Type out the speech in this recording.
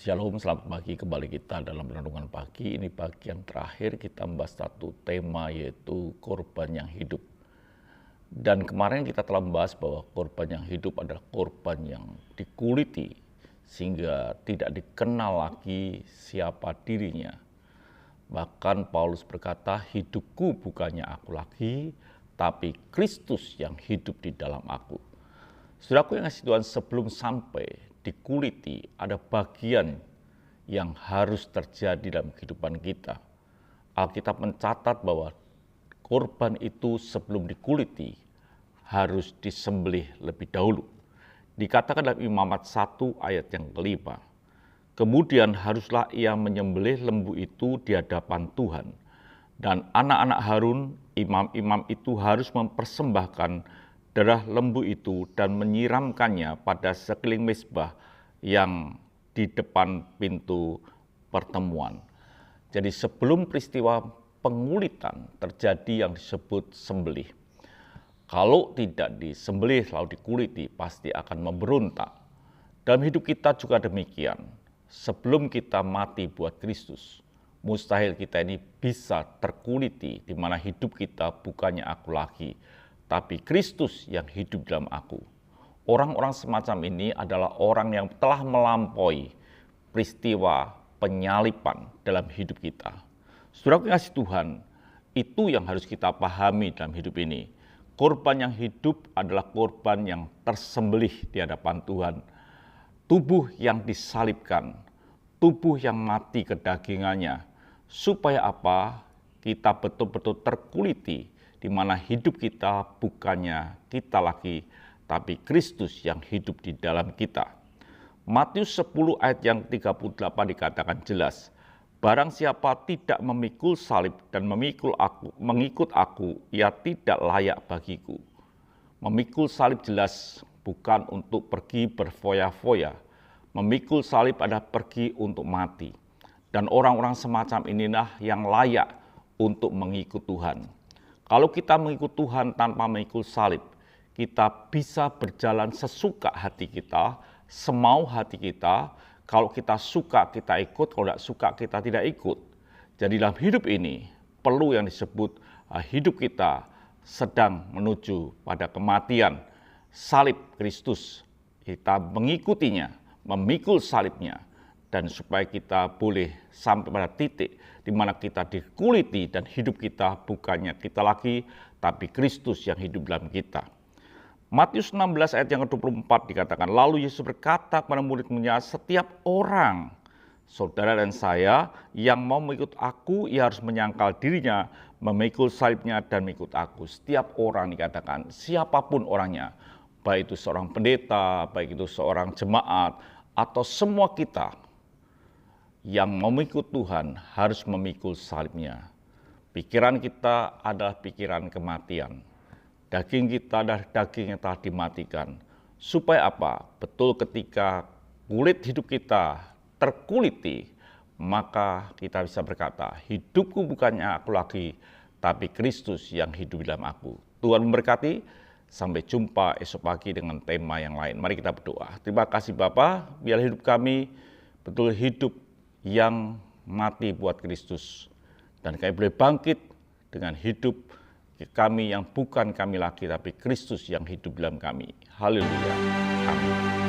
Shalom, selamat pagi. Kembali kita dalam renungan pagi. Ini bagian terakhir kita membahas satu tema, yaitu korban yang hidup. Dan kemarin kita telah membahas bahwa korban yang hidup adalah korban yang dikuliti, sehingga tidak dikenal lagi siapa dirinya. Bahkan Paulus berkata, hidupku bukannya aku lagi, tapi Kristus yang hidup di dalam aku. Saudaraku yang kasih Tuhan, sebelum sampai dikuliti, ada bagian yang harus terjadi dalam kehidupan kita. Alkitab mencatat bahwa korban itu sebelum dikuliti harus disembelih lebih dahulu. Dikatakan dalam Imamat 1 ayat yang kelima, kemudian haruslah ia menyembelih lembu itu di hadapan Tuhan, dan anak-anak Harun, imam-imam itu harus mempersembahkan darah lembu itu dan menyiramkannya pada sekeliling mezbah yang di depan pintu pertemuan. Jadi sebelum peristiwa pengulitan terjadi yang disebut sembelih. Kalau tidak disembelih lalu dikuliti, pasti akan memberontak. Dalam hidup kita juga demikian. Sebelum kita mati buat Kristus, mustahil kita ini bisa terkuliti, di mana hidup kita bukannya aku lagi, tapi Kristus yang hidup dalam aku. Orang-orang semacam ini adalah orang yang telah melampaui peristiwa penyaliban dalam hidup kita. Saudara kasih Tuhan, itu yang harus kita pahami dalam hidup ini. Korban yang hidup adalah korban yang tersembelih di hadapan Tuhan. Tubuh yang disalibkan, tubuh yang mati kedagingannya. Supaya apa? Kita betul-betul terkuliti, di mana hidup kita bukannya kita lagi, tapi Kristus yang hidup di dalam kita. Matius 10 ayat yang 38 dikatakan jelas, barang siapa tidak memikul salib dan mengikut aku, ia tidak layak bagiku. Memikul salib jelas bukan untuk pergi berfoya-foya. Memikul salib adalah pergi untuk mati. Dan orang-orang semacam inilah yang layak untuk mengikut Tuhan. Kalau kita mengikut Tuhan tanpa mengikut salib, kita bisa berjalan sesuka hati kita, semau hati kita. Kalau kita suka, kita ikut. Kalau tidak suka, kita tidak ikut. Jadi dalam hidup ini, perlu yang disebut hidup kita sedang menuju pada kematian. Salib Kristus, kita mengikutinya, memikul salibnya. Dan supaya kita boleh sampai pada titik di mana kita dikuliti dan hidup kita bukannya kita lagi, tapi Kristus yang hidup dalam kita. Matius 16 ayat yang ke-24 dikatakan, lalu Yesus berkata kepada murid-muridnya, setiap orang, saudara dan saya, yang mau mengikut aku, ia harus menyangkal dirinya, memikul salibnya dan mengikut aku. Setiap orang dikatakan, siapapun orangnya, baik itu seorang pendeta, baik itu seorang jemaat, atau semua kita, yang memikut Tuhan harus memikul salibnya. Pikiran kita adalah pikiran kematian. Daging kita adalah daging yang telah dimatikan. Supaya apa? Betul ketika kulit hidup kita terkuliti, maka kita bisa berkata, hidupku bukannya aku lagi, tapi Kristus yang hidup dalam aku. Tuhan memberkati. Sampai jumpa esok pagi dengan tema yang lain. Mari kita berdoa. Terima kasih Bapa, biar hidup kami betul hidup yang mati buat Kristus. Dan kami boleh bangkit dengan hidup kami yang bukan kami lagi, tapi Kristus yang hidup dalam kami. Haleluya. Amin.